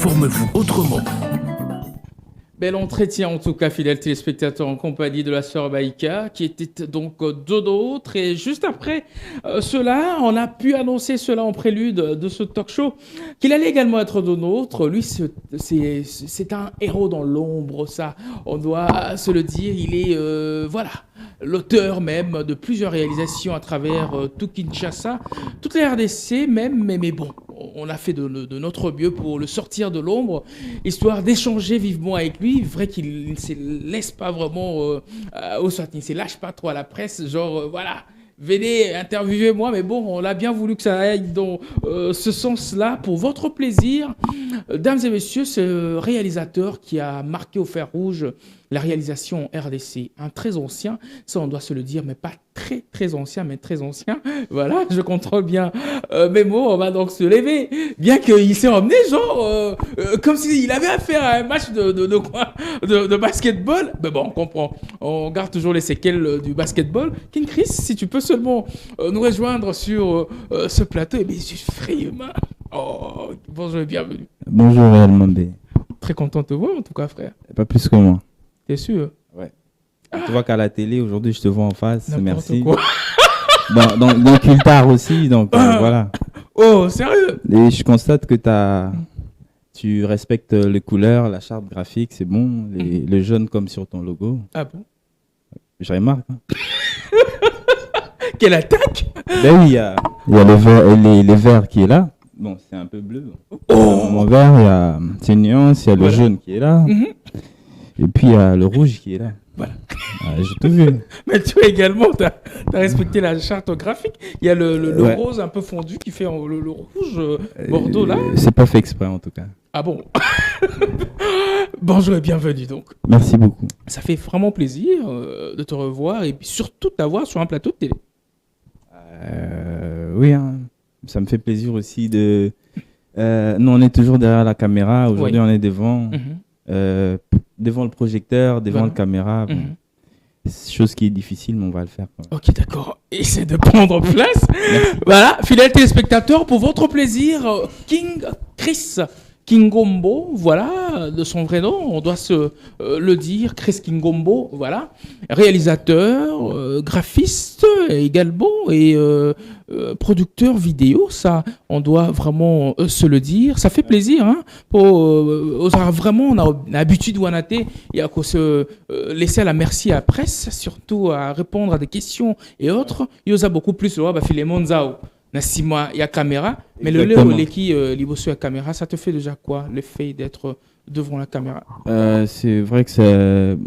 Informez-vous autrement. Bel entretien en tout cas, fidèles téléspectateurs, en compagnie de la sœur Baïka, qui était donc deux d'autres. Et juste après cela, on a pu annoncer cela en prélude de ce talk show, qu'il allait également être deux nôtres. Lui, c'est un héros dans l'ombre, ça, on doit se le dire. Il est, voilà, l'auteur même de plusieurs réalisations à travers tout Kinshasa, toute la RDC même, mais bon, on a fait de notre mieux pour le sortir de l'ombre, histoire d'échanger vivement avec lui. Vrai qu'il ne se laisse pas vraiment au soit, il ne se lâche pas trop à la presse, genre voilà, venez interviewer-moi, mais bon, on a bien voulu que ça aille dans ce sens-là pour votre plaisir. Dames et messieurs, ce réalisateur qui a marqué au fer rouge la réalisation RDC, un très ancien, ça on doit se le dire, mais pas très ancien, mais très ancien. Voilà, je contrôle bien mes mots, on va donc se lever, bien qu'il s'est emmené genre comme s'il avait affaire à un match de basketball. Mais bon, on comprend, on garde toujours les séquelles du basketball. King Chris, si tu peux seulement nous rejoindre sur ce plateau, et bien je suis frayement. Oh, bonjour et bienvenue. Bonjour Réal Mandé. Très content de te voir en tout cas, frère. Pas plus que moi. T'es sûr? Ouais. Tu vois qu'à la télé, aujourd'hui, je te vois en face. N'importe merci. Quoi. dans Cultar aussi, donc voilà. Oh, sérieux? Et je constate que tu respectes les couleurs, la charte graphique, c'est bon. Le jaune comme sur ton logo. Ah bon? Je remarque. Hein. Quelle attaque? Ben oui, il y a le vert, les verts qui est là. Bon, c'est un peu bleu. Oh. Mon vert, il y a une nuance, il y a le jaune qui est là. Mm-hmm. Et puis il y a le rouge qui est là. Voilà. J'ai tout vu. Mais toi également, tu as respecté la charte graphique. Il y a le Ouais. rose un peu fondu qui fait le rouge bordeaux là. C'est pas fait exprès en tout cas. Ah bon? Bonjour et bienvenue donc. Merci beaucoup. Ça fait vraiment plaisir de te revoir et puis surtout de t'avoir sur un plateau de télé. Oui, hein. Ça me fait plaisir aussi de... nous, on est toujours derrière la caméra. Aujourd'hui, Oui. on est devant, devant le projecteur, devant Voilà. la caméra. Bon. C'est chose qui est difficile, mais on va le faire. Quoi. Ok, d'accord. Essaie de prendre place. Voilà, fidèles téléspectateurs, pour votre plaisir, King Chris Kingombo, voilà, de son vrai nom, on doit se le dire, Chris Kingombo, voilà, réalisateur, graphiste également et producteur vidéo, ça, on doit vraiment se le dire. Ça fait plaisir, hein, vraiment, on a l'habitude, Wanaté, il y a qu'à se laisser à la merci à la presse, surtout à répondre à des questions et autres. Il y a beaucoup plus, là, Philemon Zao. Nassima, il y a caméra, mais Exactement. le qui libosso à caméra, ça te fait déjà quoi, le fait d'être devant la caméra? C'est vrai que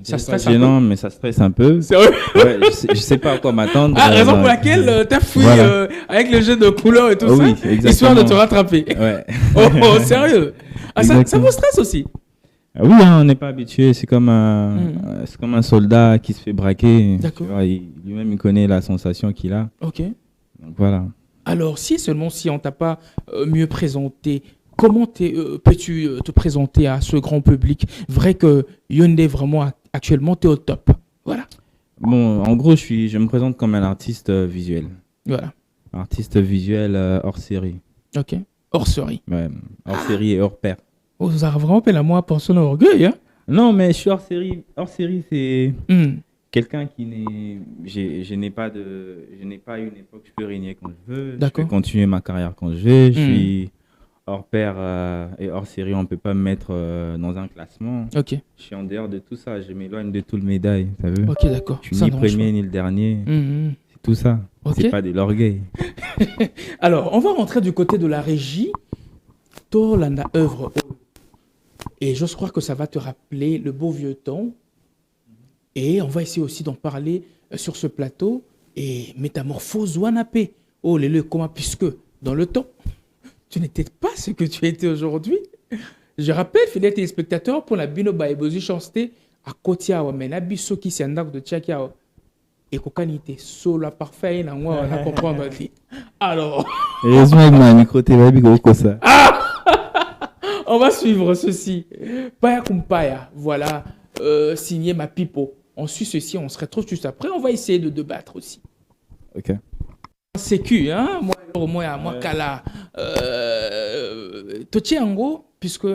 ça stresse pas un gênant, mais ça stresse un peu. Sérieux? Ouais, je sais pas à quoi m'attendre. Ah, raison pour laquelle t'as fouillé Voilà. avec le jeu de couleurs et tout Oh ça, oui, exactement. histoire de te rattraper. Ouais. Oh, sérieux? Ah, ça Exactement. vous stresse aussi? Ah oui, hein, on n'est pas habitué. C'est comme un soldat qui se fait braquer. D'accord. Tu vois, lui-même, il connaît la sensation qu'il a. Ok. Donc voilà. Alors, si on t'a pas mieux présenté, comment peux-tu te présenter à ce grand public? Vrai que Hyundai, vraiment, actuellement, t'es au top. Voilà. Bon, en gros, je me présente comme un artiste visuel. Voilà. Artiste visuel hors série. Ok. Orserie. Ouais, hors série et hors pair. Oh, vous avez vraiment fait la moi personne orgueil, hein? Non, mais je suis hors série. Hors série, c'est Hmm. quelqu'un qui n'est. Je n'ai pas une époque. Je peux régner quand je veux. D'accord. Je peux continuer ma carrière quand je veux. Je suis hors pair et hors série. On ne peut pas me mettre dans un classement. Ok. Je suis en dehors de tout ça. Je m'éloigne de tout le médaille. T'as vu? Ok, d'accord. Je suis Ça ni dérange premier ni le dernier. pas. Hmm. C'est tout ça. Ok. C'est pas de l'orgueil. Alors, on va rentrer du côté de la régie. Torlanda œuvre. Et je crois que ça va te rappeler le beau vieux temps. Et on va essayer aussi d'en parler sur ce plateau. Et métamorphose Wanapé. Oh, comment, puisque dans le temps, tu n'étais pas ce que tu étais aujourd'hui. Je rappelle, fidèles téléspectateurs, pour la Binoba et Bozi Chancete, à Kotiawa, mais la biso qui s'est un de Tchakiao. Et kokanité, solo parfait, na moi, on a comprendre. Alors, Heureusement, il m'a micro TV comme ça. on va suivre ceci. Paya Kumpaya, voilà, signé ma pipo. On suit ceci, on se retrouve juste après. On va essayer de débattre aussi. Ok. Sécu, hein, moi, Kala. Totiango, puisque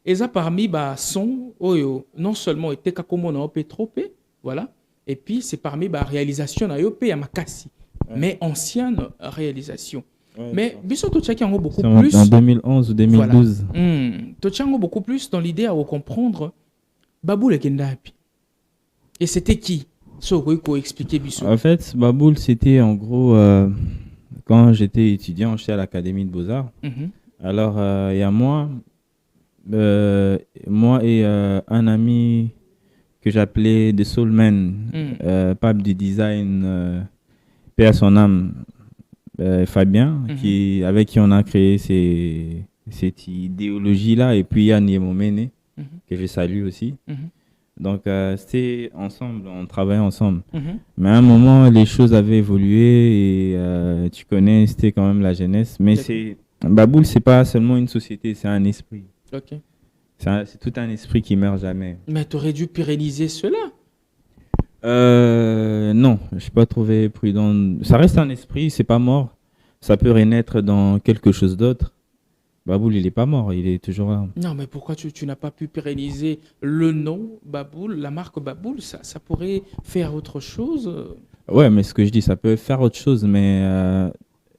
eza parmi ba son oyo non seulement était kakomona opé tropé, voilà, et puis c'est parmi ba réalisation na yo pe ya makasi, mais ancienne réalisation. Ouais, Mais biso to tchaki yango beaucoup c'est plus en 2011 ou 2012. to tchaki yango beaucoup plus dans l'idée à comprendre Baboul ekenda api. Et c'était qui? So ko expliquer biso. En fait, Baboul, c'était en gros, quand j'étais étudiant, j'étais à l'Académie de Beaux-Arts. Mhm. Alors, il y a moi et un ami que j'appelais The Soul Man, pape du design, paix à son âme, Fabien, avec qui on a créé cette idéologie-là, et puis Yann Yemomene, que je salue aussi. Donc, c'était ensemble, on travaillait ensemble. Mais à un moment, les choses avaient évolué et tu connais, c'était quand même la jeunesse. Mais Baboul, c'est pas seulement une société, c'est un esprit. Ok. C'est tout un esprit qui meurt jamais. Mais tu aurais dû pérenniser cela. Non, je n'ai pas trouvé prudent. Ça reste un esprit, c'est pas mort. Ça peut renaître dans quelque chose d'autre. Baboul, il n'est pas mort, il est toujours là. Non, mais pourquoi tu n'as pas pu pérenniser le nom Baboul, la marque Baboul? Ça pourrait faire autre chose. Ouais, mais ce que je dis, ça peut faire autre chose. Mais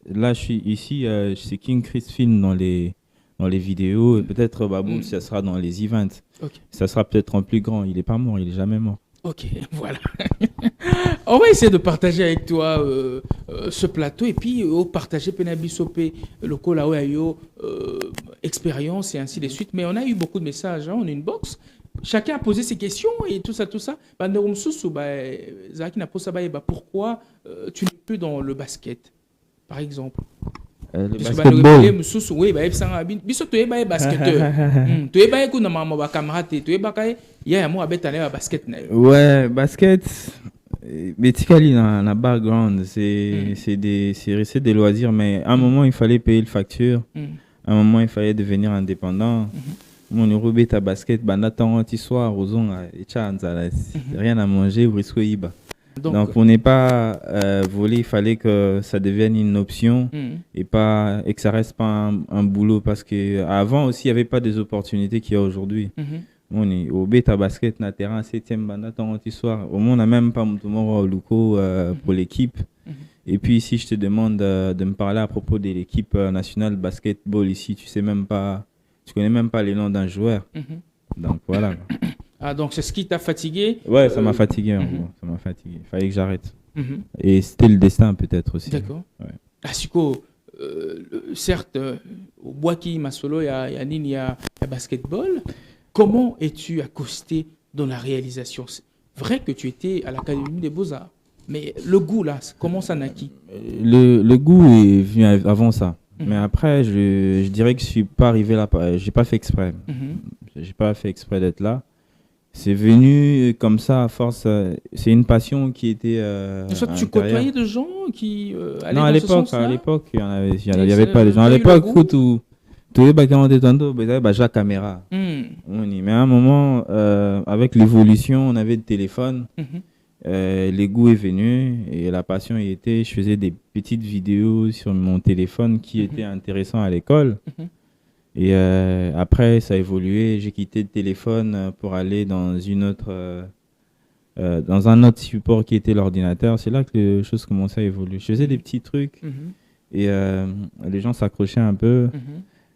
là, je suis ici, c'est King Chris Film dans les vidéos. Et peut-être Baboul, ça sera dans les events. Okay. Ça sera peut-être en plus grand. Il n'est pas mort, il n'est jamais mort. Ok, voilà. On va essayer de partager avec toi ce plateau et puis partager Penabisopé, le Kolaoyo, expérience et ainsi de suite. Mais on a eu beaucoup de messages, hein, on a une box. Chacun a posé ses questions et tout ça, tout ça. Pourquoi tu n'es plus dans le basket, par exemple? Le basketball. Oui, biso to eba basketteur. To eba ko na mama ba camarade, to eba kai ya mo abeta na basket na. Ouais, basket Betikali na background, c'est des loisirs, mais à un moment il fallait payer le facture. À un moment il fallait devenir indépendant. Mon euro beta basket banatan anti soir aux on rien à manger ou risque iba. Donc pour ne pas voler, il fallait que ça devienne une option et que ça reste pas un boulot, parce que avant aussi il y avait pas des opportunités qu'il y a aujourd'hui. On est au bêta basket na terrain 7e banda tant soir. Au moins on n'a même pas mon au Luco pour l'équipe. Et puis ici je te demande de me parler à propos de l'équipe nationale basketball ici, tu connais même pas les noms d'un joueur. Donc voilà. Ah, donc c'est ce qui t'a fatigué? Ouais, ça m'a fatigué en gros. Ça m'a fatigué. Il fallait que j'arrête. Et c'était le destin peut-être aussi. D'accord. Ouais. Asiko, certes, au Boaki, Masolo, il y a basketball. Comment es-tu accosté dans la réalisation? C'est vrai que tu étais à l'Académie des Beaux-Arts, mais le goût là, comment ça naquit? Le goût est venu avant ça. Mais après, je dirais que je suis pas arrivé là. J'ai pas fait exprès. J'ai pas fait exprès d'être là. C'est venu comme ça à force. C'est une passion qui était. Soit tu côtoyais de gens qui allaient non, dans ce sens-là? à l'époque, il y avait pas de gens. À l'époque, où tu es baquant de tantôt, la caméra. Mais à un moment, avec l'évolution, on avait le téléphone. Les goûts est venu et la passion y était. Je faisais des petites vidéos sur mon téléphone qui étaient intéressantes à l'école. Et après, ça a évolué. J'ai quitté le téléphone pour aller dans dans un autre support qui était l'ordinateur. C'est là que les choses commençaient à évoluer. Je faisais des petits trucs et les gens s'accrochaient un peu.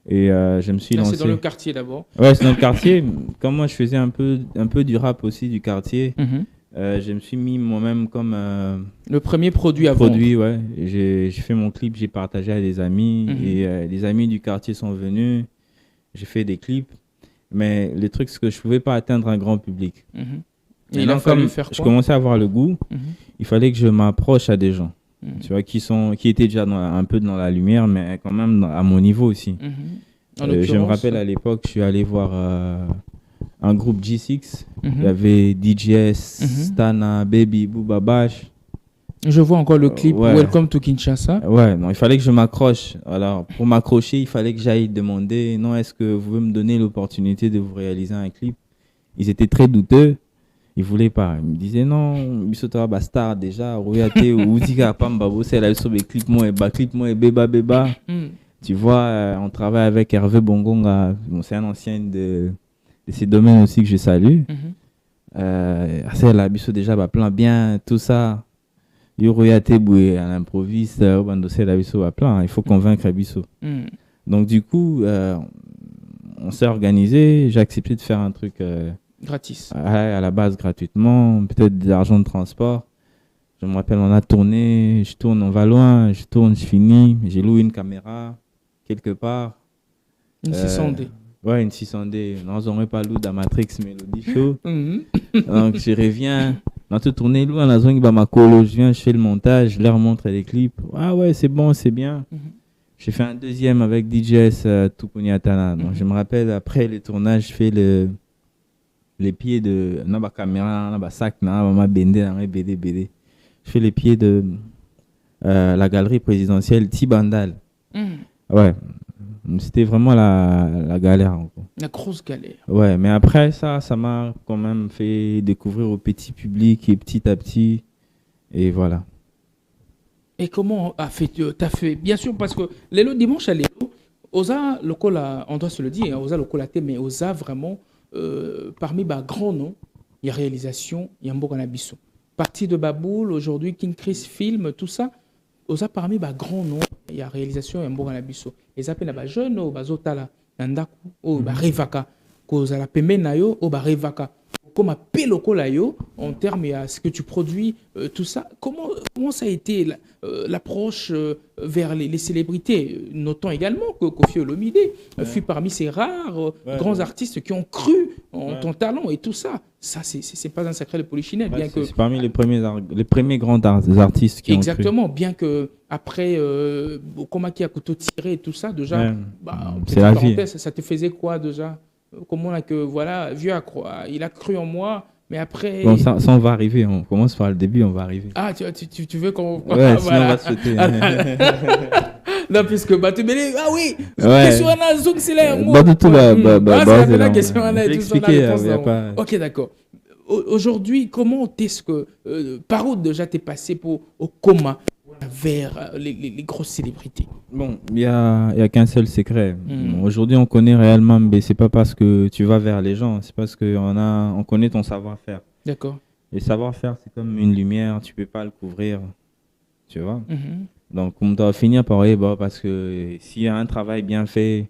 Et je me suis lancé. C'est dans le quartier d'abord. Ouais, c'est dans le quartier. Comme moi, je faisais un peu du rap aussi du quartier. Je me suis mis moi-même comme le premier produit à vendre. Ouais. J'ai fait mon clip, j'ai partagé à des amis et les amis du quartier sont venus. J'ai fait des clips, mais le truc c'est que je pouvais pas atteindre un grand public. Et il a fallu faire quoi? Je commençais à avoir le goût. Il fallait que je m'approche à des gens, tu vois, qui étaient déjà un peu dans la lumière, mais quand même à mon niveau aussi. Je me rappelle à l'époque, je suis allé voir un groupe G6. Il y avait DJS, Stana, Baby, Booba Bash. Je vois encore le clip Welcome to Kinshasa. Ouais, non, il fallait que je m'accroche. Alors, pour m'accrocher, il fallait que j'aille demander, non, est-ce que vous pouvez me donner l'opportunité de vous réaliser un clip? Ils étaient très douteux. Ils voulaient pas. Ils me disaient, non, Bissotara Bastard, déjà, Royate, ou Ouziga Pamba, c'est là, sur les clips, moi, et Beba. Tu vois, on travaille avec Hervé Bongonga. Bon, c'est un ancien de ces domaines aussi que je salue. C'est la biso déjà, bah, plan bien, tout ça. Yoroyate Boué à l'improviste, la biso va plan. Il faut convaincre la biso. Donc, du coup, on s'est organisé. J'ai accepté de faire un truc gratis. À la base, gratuitement. Peut-être de l'argent de transport. Je me rappelle, on a tourné. Je tourne, on va loin. Je tourne, je finis. J'ai loué une caméra quelque part. Une 600D. Ouais, une 600D. Non, on n'aurait pas loué dans Matrix Melody Show. Donc, je reviens. On a tout tourné. Loué, on a besoin de ma colo. Je viens, je fais le montage. Je leur montre les clips. Ah ouais, c'est bon, c'est bien. J'ai fait un deuxième avec DJS Tukuniatana. Donc, je me rappelle, après le tournage, je fais les pieds de ma caméra, ma sac, ma BD. Je fais les pieds de la galerie présidentielle Tibandal. Ouais, c'était vraiment la galère. Encore. La grosse galère. Ouais, mais après ça m'a quand même fait découvrir au petit public et petit à petit. Et voilà. Et comment t'as fait bien sûr, parce que l'élo dimanche à l'élo, Osa Lokola, on doit se le dire, Osa Lokola, mais Osa vraiment, parmi les grands noms, il y a réalisation, il y a Mboganabiso. Parti de Baboul, aujourd'hui, King Chris Film, tout ça, Osa parmi les grands noms, il y a réalisation, il y a Mboganabiso. Les appels à jeunes, au Bazotala, Nandaku, au Revaka, Koza la Pemenayo, au Revaka. Comme appel au Kolayo, en termes à ce que tu produis, tout ça, comment ça a été l'approche vers les célébrités? Notons également que Koffi Olomide fut parmi ces rares grands artistes qui ont cru en ton talent et tout ça. Ça, c'est pas un secret de Polichinelle. C'est parmi les premiers grands artistes qui exactement, ont cru. bien que après, Komaki a couteau tiré et tout ça, déjà, c'est la vie. Ça te faisait quoi déjà? Comment on a que, voilà, vieux il a cru en moi, mais après... Bon, ça on va arriver, on commence par le début, on va arriver. Ah, tu veux qu'on... Ouais, sinon on va se sauter. Non, puisque, tu me dis, ah oui, ouais. question à la zoom, c'est là, moi. Pas du tout, c'est la question à la, tout ça, pas... Ok, d'accord. Aujourd'hui, comment est-ce que, par où déjà t'es passé au coma vers les grosses célébrités? Bon, il y a qu'un seul secret. Bon, aujourd'hui, on connaît réellement, mais c'est pas parce que tu vas vers les gens, c'est parce on connaît ton savoir-faire. D'accord. Et savoir-faire, c'est comme une lumière, tu peux pas le couvrir, tu vois. Donc, on doit finir par parce que s'il y a un travail bien fait,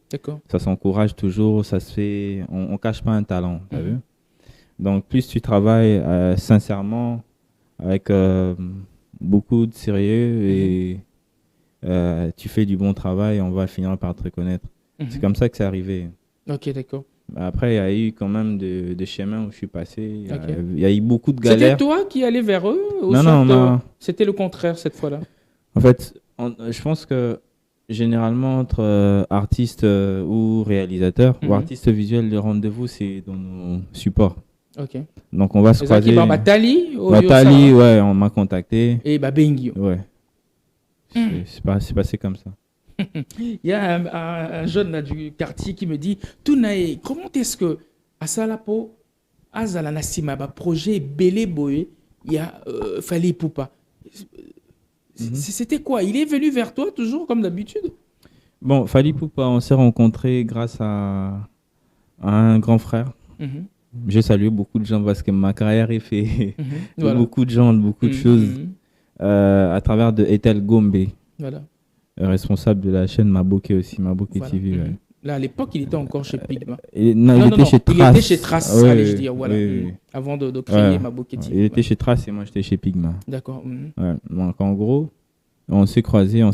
ça s'encourage toujours, ça se fait, on cache pas un talent, t'as vu. Donc, plus tu travailles sincèrement, avec beaucoup de sérieux et tu fais du bon travail, on va finir par te reconnaître. C'est comme ça que c'est arrivé. Ok, d'accord. Après, il y a eu quand même des chemins où je suis passé. Il y a eu beaucoup de galères. C'était toi qui allais vers eux ou non. C'était le contraire cette fois-là? En fait, je pense que généralement, entre artistes ou réalisateurs ou artistes visuels, le rendez-vous, c'est dans nos supports. Ok. Donc, on va se croiser. Batali, ouais, on m'a contacté. Et Bengio. Ouais. C'est passé comme ça. Il y a un jeune là, du quartier qui me dit comment est-ce que à Salapo, à Zalanasima, projet Belé Boé, il y a Fali Poupa. C'était quoi? Il est venu vers toi toujours comme d'habitude? Bon, Fali Poupa, on s'est rencontrés grâce à un grand frère. J'ai salué beaucoup de gens parce que ma carrière est faite voilà. Beaucoup de gens, beaucoup de choses à travers de Ethel Gombe. Voilà. Responsable de la chaîne Maboke aussi, Maboke voilà. TV. Ouais. Là, à l'époque, il était encore chez Pigma. Il était chez Trace. Il était chez Trace, allez-je dire, voilà. Oui. Avant de créer Maboke TV. Il était chez Trace et moi, j'étais chez Pigma. D'accord. Ouais. Donc, en gros, on s'est croisés, on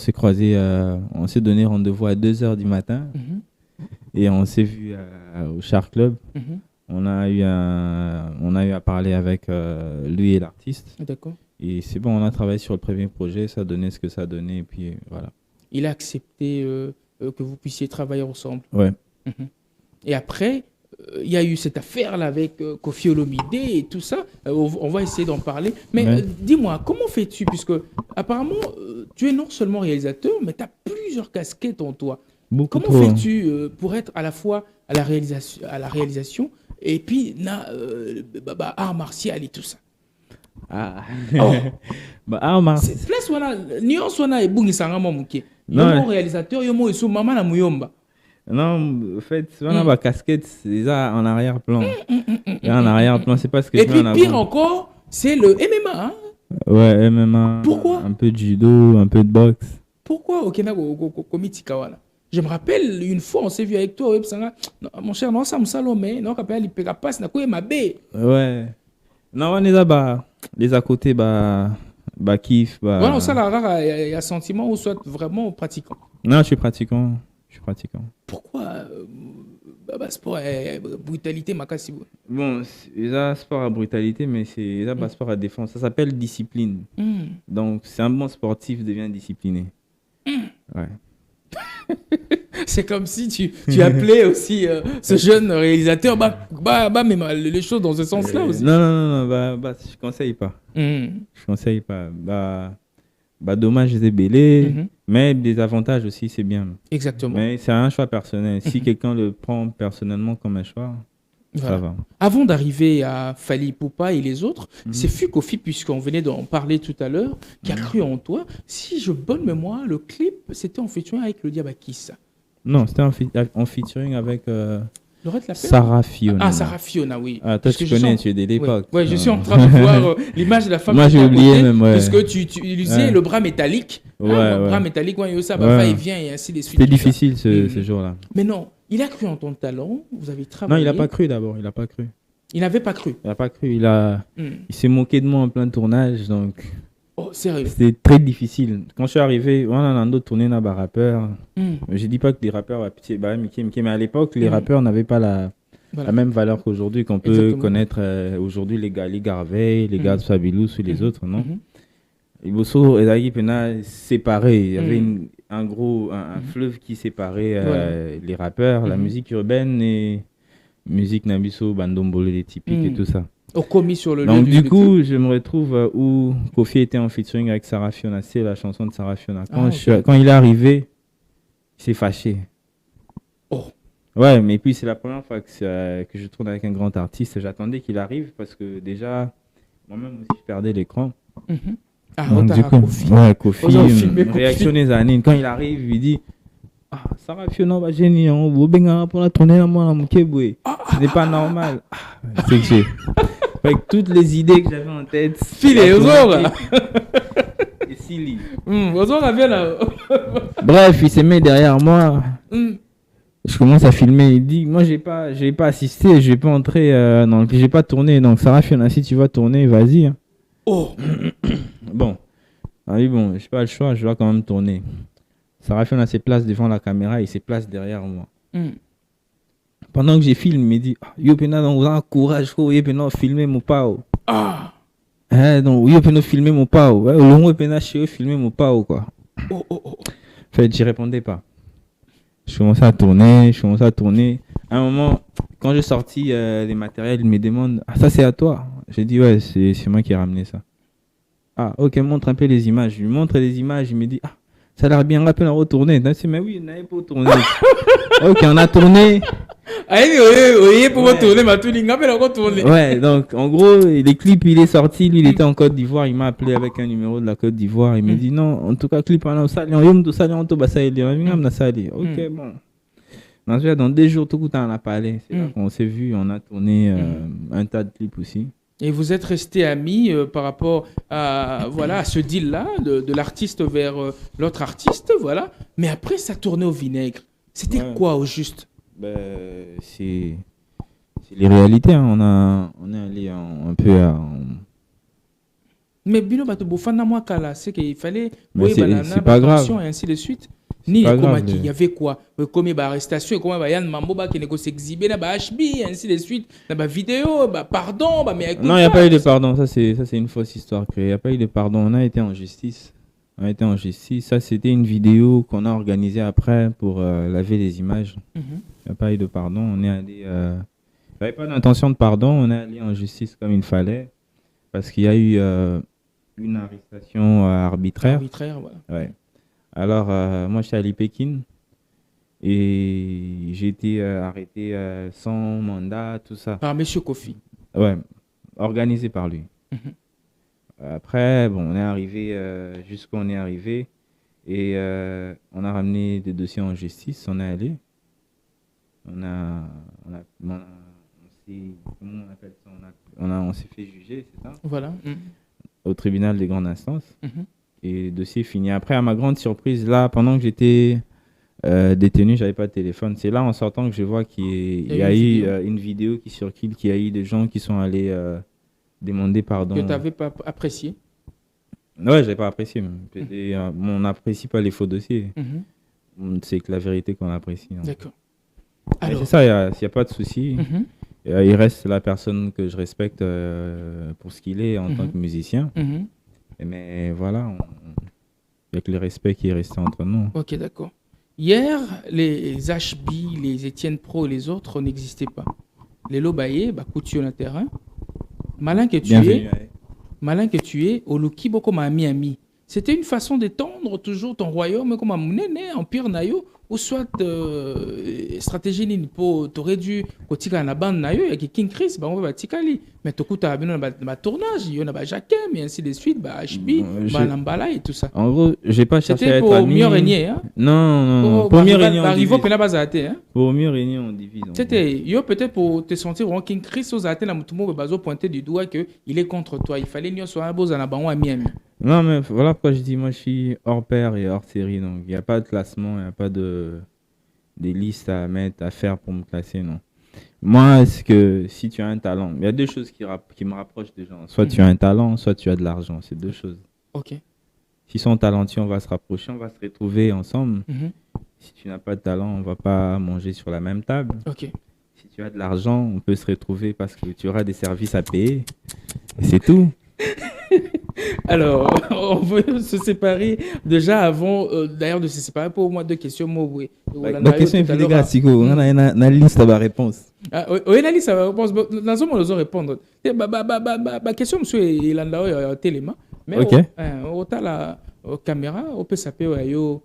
s'est donné rendez-vous à 2h du matin et on s'est vu au Char Club. On a eu à parler avec lui et l'artiste. D'accord. Et c'est bon, on a travaillé sur le premier projet, ça donnait ce que ça donnait, et puis voilà. Il a accepté que vous puissiez travailler ensemble. Ouais. Et après, il y a eu cette affaire-là avec Koffi Olomide et tout ça. On va essayer d'en parler. Mais dis-moi, comment fais-tu? Puisque apparemment, tu es non seulement réalisateur, mais tu as plusieurs casquettes en toi. Comment fais-tu pour être à la fois à la réalisation et puis art martial et tout ça? Art martial. Place voilà, nuance wana ebungisanga momuke. Non, mon réalisateur, yo mo iso maman na muyomba. Non, en fait, on a ma casquette, c'est ça en arrière-plan. Et en arrière-plan, c'est pas ce que je Et puis pire encore, c'est le MMA. Hein? Ouais, MMA. Pourquoi? Un peu de judo, un peu de boxe. Pourquoi au Kenya Komitikawala? Je me rappelle une fois, on s'est vu avec toi, mon cher, non, ça me salomé, non, rappelle, il peut pas, c'est quoi ma baie. Ouais. Non, on est là, les à côté, kiff, Voilà, ça, là, il y a sentiment ou soit vraiment pratiquant. Non, je suis pratiquant. Pourquoi sport brutalité, makasi? Bon, c'est un sport à brutalité, mais c'est un sport à défense. Ça s'appelle discipline. Donc, c'est un bon sportif devient discipliné. Ouais. C'est comme si tu appelais aussi ce jeune réalisateur, mais les choses dans ce sens-là aussi. Non, je conseille pas. Je conseille pas. Dommage, c'est belé, mais des avantages aussi, c'est bien. Exactement. Mais c'est un choix personnel. Si quelqu'un le prend personnellement comme un choix, ça va. Avant d'arriver à Fally Ipupa et les autres, c'est Fukofi, puisqu'on venait d'en parler tout à l'heure, qui a cru en toi. Si je bonne mémoire, le clip, c'était en featuring avec le Diabakis. Non, c'était en featuring avec Sarah Fiona. Ah, Sarah Fiona, oui. Ah, toi, tu connais, tu es de l'époque. Oui, je suis en train de voir l'image de la femme. Moi, j'ai oublié même, parce que tu utilisais le bras métallique. Le bras métallique, ça va et vient et ainsi de suite. C'était difficile ce jour-là. Mais non, il a cru en ton talent. Vous avez travaillé. Non, il n'a pas cru d'abord. Il n'a pas cru. Il n'avait pas cru. Il n'a pas cru. Il s'est moqué de moi en plein tournage. Donc... Oh, sérieux? C'était très difficile. Quand je suis arrivé, on a d'autres tournées dans les rappeurs. Je dis pas que les rappeurs, mais à l'époque, les rappeurs n'avaient pas la même valeur qu'aujourd'hui, qu'on peut connaître aujourd'hui, les gars Garvey, les gars de Fabulous ou les autres, non? Et Bosso et Dagui Pena séparés. Il y avait un fleuve qui séparait les rappeurs, la musique urbaine et musique Nabiso, Bandombolo, les typiques et tout ça. Sur le donc du coup, je me retrouve où Kofi était en featuring avec Sarah Fiona. C'est la chanson de Sarah Fiona. Quand il est arrivé, il s'est fâché. Oh. Ouais, mais puis c'est la première fois que je tourne avec un grand artiste. J'attendais qu'il arrive parce que déjà, moi-même aussi, je perdais l'écran. Donc du coup, Kofi, réaction des années. Quand il arrive, il dit Sarah Fiona va génie, on va pour la tournée là, moi, ce n'est pas normal. C'est que j'ai. Avec toutes les idées que j'avais en tête. Filé, et Silly. Bref, il se met derrière moi. Je commence à filmer. Il dit, moi, j'ai pas assisté, je vais pas entrer, je vais pas tourner. Donc, Sarah Fiona, si tu vas tourner, vas-y. Hein. Oh. Bon, j'ai pas le choix, je dois quand même tourner. Sarah Fiona se place devant la caméra, il se place derrière moi. Pendant que j'ai filmé, il me dit yo pena donc vous avez courage ko yo pena filmer mon pao. Donc yo pena filmer mon pao. Le long pena chez filmer mon pao quoi. En fait, j'y répondais pas. Je commençais à tourner. À un moment, quand j'ai sorti les matériels, il me demande ça c'est à toi. J'ai dit ouais, c'est moi qui ai ramené ça. OK, montre un peu les images. Je lui montre les images, il me dit ça a l'air bien rapide à retourner. Mais oui, on n'avait pas tourné. OK, on a tourné. Ouais, donc en gros, les clips, il est sorti, lui, il était en Côte d'Ivoire, il m'a appelé avec un numéro de la Côte d'Ivoire, il me dit non, en tout cas, clip, on a sali, OK, bon. Dans 2 jours, tout le temps, on a parlé. C'est là qu'on s'est vu, on a tourné un tas de clips aussi. Et vous êtes restés amis par rapport à ce deal-là, de l'artiste vers l'autre artiste, voilà. Mais après, ça tournait au vinaigre. C'était quoi au juste? C'est les réalités. Hein. On est allé un peu à... Mais Bino Batobofana Mwakala, c'est qu'il fallait... c'est pas grave. Et ainsi de suite. Ni il y avait quoi? Comme il y a arrestation, comme il y a un mambo qui s'exhiber dans la HB, ainsi de suite. Dans la vidéo, pardon, mais non, il n'y a pas eu de pardon. Ça, c'est une fausse histoire créée. Il n'y a pas eu de pardon. On a été en justice. Ça, c'était une vidéo qu'on a organisée après pour laver les images. Il n'y a pas eu de pardon. On est allé... il n'y avait pas d'intention de pardon. On est allé en justice comme il fallait. Parce qu'il y a eu une arrestation arbitraire. Voilà. Ouais. Alors, moi, je suis allé à Pékin et j'ai été arrêté sans mandat, tout ça. Par M. Kofi. Ouais, organisé par lui. Après, bon, on est arrivé jusqu'où on est arrivé. Et on a ramené des dossiers en justice, on est allé. On s'est, comment on appelle ça? On s'est fait juger, c'est ça? Voilà. Au tribunal des grandes instances. Et le dossier est fini. Après, à ma grande surprise, là, pendant que j'étais détenu, j'avais pas de téléphone. C'est là, en sortant, que je vois qu'il y a eu une vidéo qui circule, qu'il y a eu des gens qui sont allés demander pardon. Que tu n'avais pas apprécié? Ouais, j'avais pas apprécié. On n'apprécie pas les faux dossiers. C'est que la vérité qu'on apprécie. Hein. D'accord. Alors, c'est ça, il n'y a pas de souci. Il reste la personne que je respecte pour ce qu'il est en tant que musicien. Mais voilà, il n'y a que le respect qui est resté entre nous. Ok, d'accord. Hier, les HB, les Étienne Pro et les autres n'existaient pas. Les Lobaye, coutu sur le terrain. Malin que tu es, au Luki Boko Miami. C'était une façon d'étendre toujours ton royaume comme un néné, empire nayo, ou soit stratégie nini pour t'aurais dû kotika na bande nayo ya King Chris ba on va tikali mais to kuta bino na tournage il y en a Jacques mais ainsi de suite HB Lambala et tout ça. En gros, j'ai pas cherché à être pour ami. mieux régner hein. Non, pour mieux régner on divise. Pour mieux régner on divise. C'était yo peut-être pour te sentir vraiment King Chris aux athées na mutumo bazo pointer du doigt que il est contre toi, il fallait nyo soit un beau na bango à Miami. Non, mais voilà pourquoi je dis, moi, je suis hors pair et hors série. Donc, il n'y a pas de classement, il n'y a pas des listes à mettre, à faire pour me classer, non. Moi, c'est que si tu as un talent, il y a deux choses qui me rapprochent des gens. Soit tu as un talent, soit tu as de l'argent. C'est deux choses. Ok. Si sont talentueux, on va se rapprocher, on va se retrouver ensemble. Si tu n'as pas de talent, on ne va pas manger sur la même table. Ok. Si tu as de l'argent, on peut se retrouver parce que tu auras des services à payer. Et c'est tout. Alors, on veut se séparer déjà avant, d'ailleurs, de se séparer pour au moins deux questions. La question est les gars, si on a une liste de réponses. Oui, une liste de réponses. Dans ce moment, nous allons répondre. Ma question, monsieur, il a un téléma. Mais au la caméra, on peut s'appeler au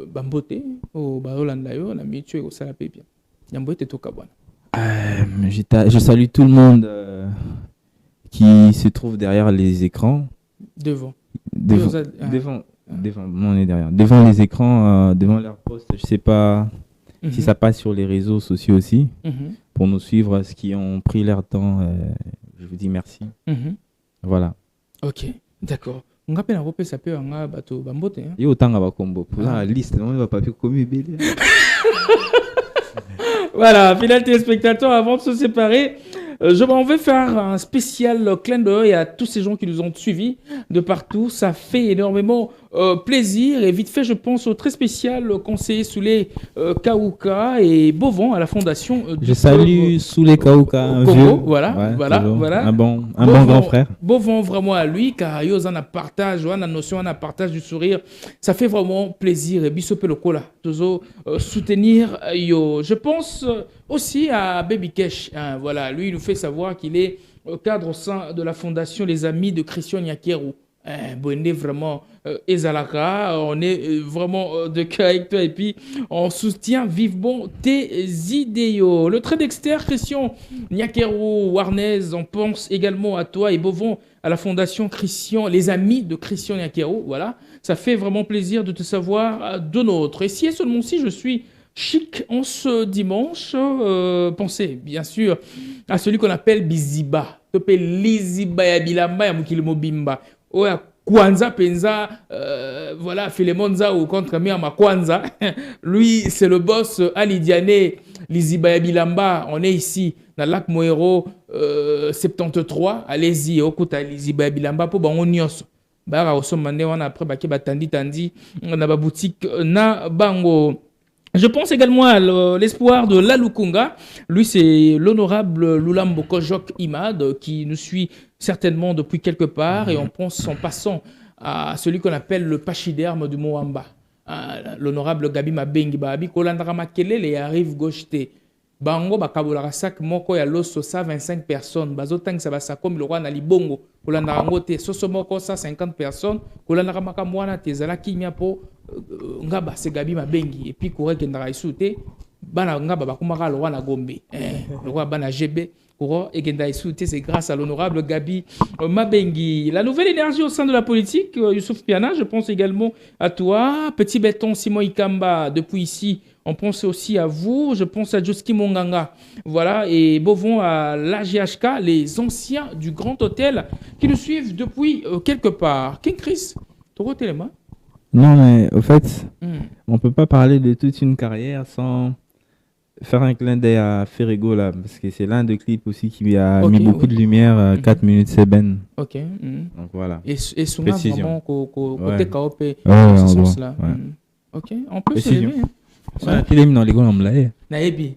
Bambote, au Barolandayo, on a mis tué au Salapé bien. Yambote Tokabwana. Je salue tout le monde qui se trouve derrière les écrans. Devant, on est derrière. Devant les écrans, devant leurs posts, je sais pas si ça passe sur les réseaux sociaux aussi, pour nous suivre, ceux qui ont pris leur temps, je vous dis merci. Voilà. Ok, d'accord. On rappelle un peu ça peut en bateau bambote. Il y a autant de combo. Pour la liste, on ne va pas plus commis. Voilà, fidèles téléspectateurs, avant de se séparer, je m'en vais faire un spécial clin d'œil à tous ces gens qui nous ont suivis de partout. Ça fait énormément plaisir. Et vite fait, je pense au très spécial conseiller Soulé Kaouka et Beauvant à la fondation. Je salue Soulé Kaouka, Congo, voilà. Un bon grand frère. Beauvant vraiment à lui, car il y a un partage, une notion, un partage du sourire. Ça fait vraiment plaisir. Et Bissopé Lokola, toujours soutenir yo. Je pense aussi à Baby Kesh. Hein, voilà, lui, il nous fait savoir qu'il est cadre au sein de la fondation Les Amis de Christian Nyakeru. Bonne vraiment Ezalaka, on est vraiment de cœur avec toi et puis on soutient vivement tes idéaux. Le trait d'extérieur Christian Nyakeru Warnez, on pense également à toi et Beauvant à la fondation Christian, les amis de Christian Nyakeru. Voilà, ça fait vraiment plaisir de te savoir de nôtre. Et si et seulement si je suis chic en ce dimanche, pensez bien sûr à celui qu'on appelle Biziba. Topé Liziba ya Bilamba ya Mukilimo Bimba. Oya Kwanza Penza, voilà, Philemonza ou contre Miyama Kwanza. Lui, c'est le boss Ali Diane, Liziba Bilamba. On est ici, dans le lac Moero 73. Allez-y, okuta Liziba Bilamba pour bango nyonso. Bara osomande wana après baki batandi na ba boutique na bango. Je pense également à l'espoir de Lalukunga. Lui, c'est l'honorable Lulambo Kojok Imad qui nous suit certainement depuis quelque part. Et on pense en passant à celui qu'on appelle le pachyderme du Moamba. L'honorable Gabi Mabengi Babi Kolandra Makelele et arrive gaucheté. Bango bakabola sak moko ya loso 125 personnes. Bazotang sabasa comme le roi na libongo. Kolandra ngote soso moko 150 personnes. Kolandra makamwana tezala kimia po ngaba se Gabi Mabengi et puis Kore Kendra Isute bana nga baba kumaka lo wana Gombe le roi bana GB pour Egenda Isouté, c'est grâce à l'honorable Gabi Mabengi. La nouvelle énergie au sein de la politique, Youssouf Piana, je pense également à toi. Petit Béton, Simon Ikamba, depuis ici, on pense aussi à vous. Je pense à Joski Monganga. Voilà, et Bovon à l'AGHK, les anciens du Grand Hôtel qui nous suivent depuis quelque part. King Chris, ton téléma? Non, mais au fait, on ne peut pas parler de toute une carrière sans faire un clin d'œil à Ferrego là, parce que c'est l'un des clips aussi qui a mis beaucoup de lumière. 4 minutes, c'est Ben. Ok. Donc voilà. Et souvent, vraiment, côté KOP, dans ce sens-là. Ok, on peut se lever. Voilà, tu l'as mis dans les gars, on me l'a. Naebi.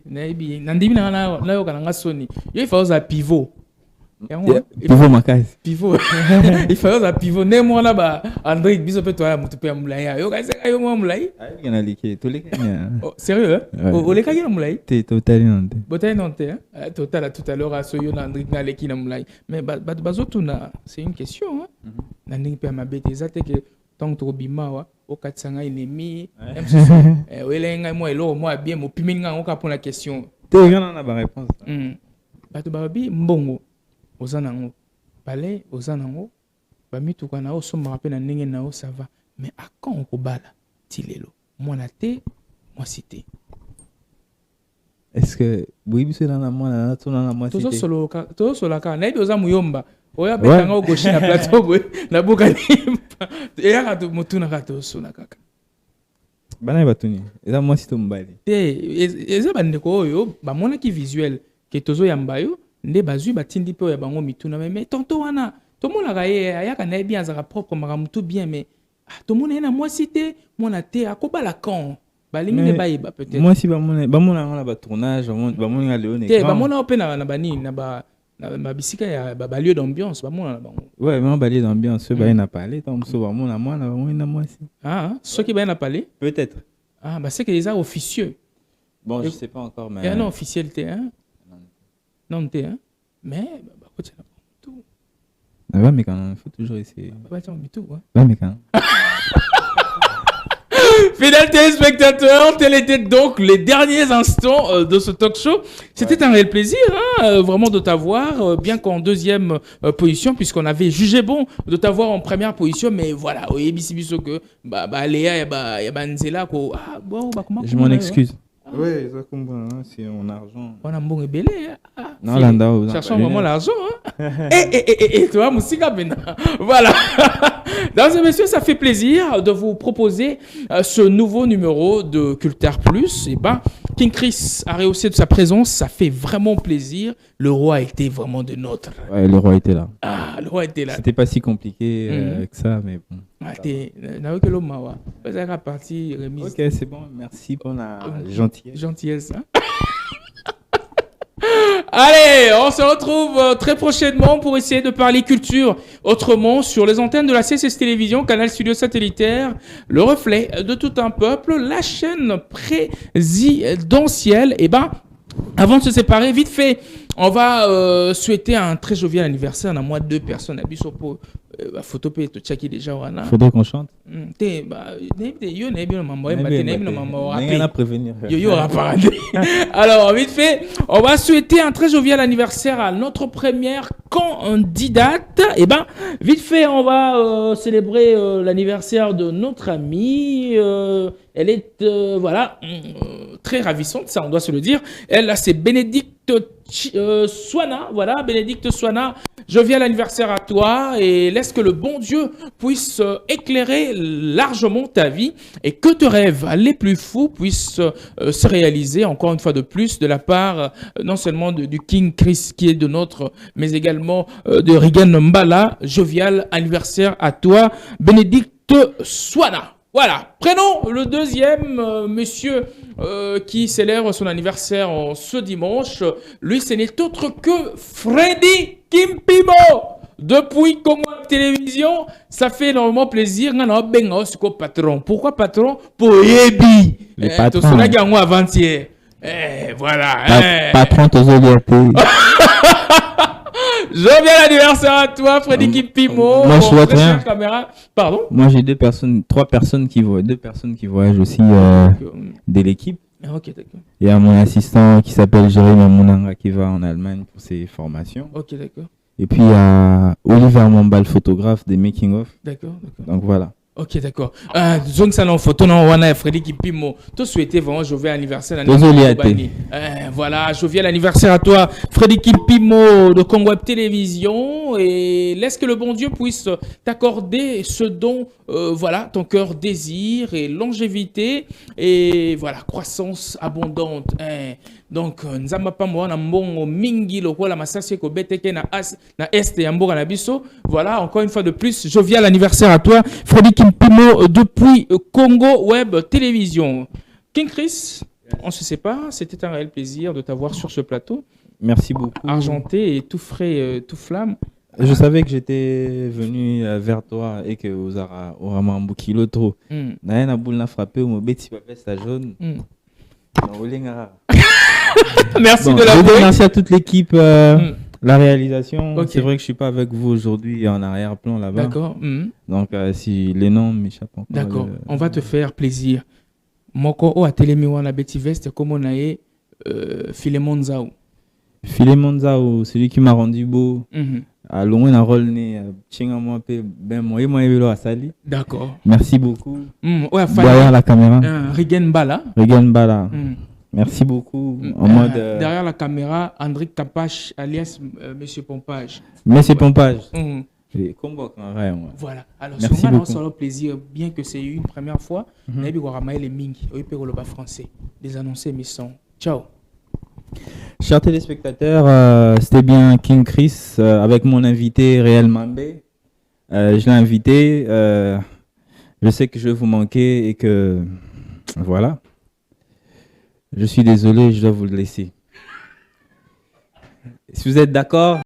Nandimi na yo kananga soni. Yo il faut un pivot. Pivot Makas. Pivot. Il faut un pivot. Ne moi là ba André biso pe toi mutu pe mulai. Yo kasi yo mo mulai. Ah, il y en a liqué. Tous les gars. Sérieux hein? O le kagi na mulai. T'es total non. Total non te. Total tout à l'heure à soyo na André na leki na mulai. Mais bazotu na c'est une question hein. Nandingi pe ma bête ezate que tant que bima wa o katsanga ennemi. Welenga moi elo moi bien mo piminga on ka pour la question. T'es grand na ba réponse. Bato babi mbongo. Ozanango palais ozanango bamituka na osomba pe na ndenge na ça va mais à quand on kobala tilelo mwana te moi cité est-ce que oui biso na mwana na tona na moi cité tozo solo ka na oza muyomba oya betanga o gauche na plateau boy na boka limpa ya ka to mutuna ka to sona kaka bana batuni eza moi cité mbali te eza bandeko oyo bamona ki visuel ke tozo yamba yo nde bazui batindi pe ya bango mituna mais tonto wana to mona ga ye ayaka na bien za propre maramutu bien mais to mona na moi cité mona te akobala quand balingi ne bayiba peut-être moi si bamona na ba tournage bamona Léon te bamona pe na bani na ba bisika ya ba lieu d'ambiance bamona na bango ouais mais ba lieu d'ambiance ba na parler tant so bamona mwana bamona moi si ceux qui ba na parler peut-être bah c'est que les arts officieux bon je sais pas encore mais non officialité hein. Non, hein? Mais, tout. Ah, mais quand même, il faut toujours essayer. Tout, hein? Ouais, mais quand même. Fidèles téléspectateurs, tels étaient donc les derniers instants de ce talk show. C'était un réel plaisir, hein, vraiment de t'avoir, bien qu'en deuxième position, puisqu'on avait jugé bon de t'avoir en première position, mais voilà, que Nzela, comment je m'en excuse. Oui, ça comprend, c'est mon argent. On a un bon belé. Non, là, cherchons vraiment l'argent. Et toi, Moussika Bena. Voilà. Mesdames et messieurs, ça fait plaisir de vous proposer ce nouveau numéro de Culture Plus. Et King Chris a rehaussé de sa présence. Ça fait vraiment plaisir. Le roi était vraiment de nôtre. Ouais, le roi était là. Le roi était là. C'était pas si compliqué que ça, mais bon. Ok, c'est bon. Merci pour la gentillesse. Hein? Allez, on se retrouve très prochainement pour essayer de parler culture autrement sur les antennes de la CSS Télévision, Canal Studio Satellitaire, le reflet de tout un peuple, la chaîne présidentielle. Et avant de se séparer, vite fait, on va souhaiter un très jovial anniversaire. On a moins 2 personnes à Bissopo. Photo peut être checké déjà. Faudrait qu'on chante. Alors, vite fait, on va souhaiter un très jovial anniversaire à notre première candidate. Et vite fait, on va célébrer l'anniversaire de notre amie. Elle est, très ravissante, ça on doit se le dire. Elle, c'est Bénédicte Soana. Voilà, Bénédicte Soana, jovial anniversaire à toi et laisse que le bon Dieu puisse éclairer largement ta vie et que tes rêves les plus fous puissent se réaliser encore une fois de plus de la part non seulement du King Chris qui est de notre, mais également de Regan Mbala. Jovial anniversaire à toi, Bénédicte Soana. Voilà, prenons le deuxième monsieur qui célèbre son anniversaire ce dimanche. Lui, ce n'est autre que Freddy Kimpimo. Depuis Congo Télévision, ça fait énormément plaisir. Patron. Pourquoi patron? Pour Yebi. Le patron. Avant-hier. Voilà. Patron, Jovial anniversaire à toi, Freddy Kimpimo. Moi, je souhaite rien. Caméra. Pardon? Moi, j'ai 3 personnes qui voyagent aussi de l'équipe. Ah, ok, d'accord. Il y a mon assistant qui s'appelle Jérémy Mounanga qui va en Allemagne pour ses formations. Ok, d'accord. Et puis il y a Oliver Mombal, photographe des making of. D'accord, d'accord. Donc voilà. Ok, d'accord. Zone ça non photo non wana Frédéric Pimo. Toi souhaité vraiment joyeux anniversaire. Voilà, joyeux anniversaire à toi, Frédéric Pimo de Congo Web Télévision. Et laisse que le bon Dieu puisse t'accorder ce dont, voilà, ton cœur désire et longévité et voilà, croissance abondante. Donc, nzamba pa mwa na mbongo mingi lokola masasi ko beteke na est ya mboka na biso. Voilà, encore une fois de plus, jovial anniversaire à toi, Frédéric Pimo depuis Congo Web Télévision. King Chris, on ne se sépare, c'était un réel plaisir de t'avoir sur ce plateau. Merci beaucoup. Argenté et tout frais, tout flamme. Je savais que j'étais venu vers toi et que vous aurez un kilo trop. N'a boule n'a frappé ou mon bêtis pas veste jaune. Merci bon, de la merci à toute l'équipe, la réalisation. Okay. C'est vrai que je suis pas avec vous aujourd'hui en arrière-plan là-bas. D'accord. Donc si les noms m'échappent encore. D'accord. On va te faire plaisir. Moko o atelemi wana beti veste comme on a Philemon Zao. Philemon Zao, celui qui m'a rendu beau. À loin na rôle né chinga moi pe ben moi à Sali. D'accord. Merci beaucoup. Derrière la caméra. Rigen Bala. Merci beaucoup. En mode derrière la caméra, André Kapache alias Monsieur Pompage. Monsieur Pompage. Voilà. Alors merci beaucoup. C'est un plaisir, bien que c'est une première fois. Nabi Waramae les Mingi, au Péroloba français. Des annoncés mais sont. Ciao. Chers téléspectateurs, c'était bien King Chris avec mon invité Réal Mambé. Je l'ai invité. Je sais que je vais vous manquer et que voilà. Je suis désolé, je dois vous le laisser. Si vous êtes d'accord.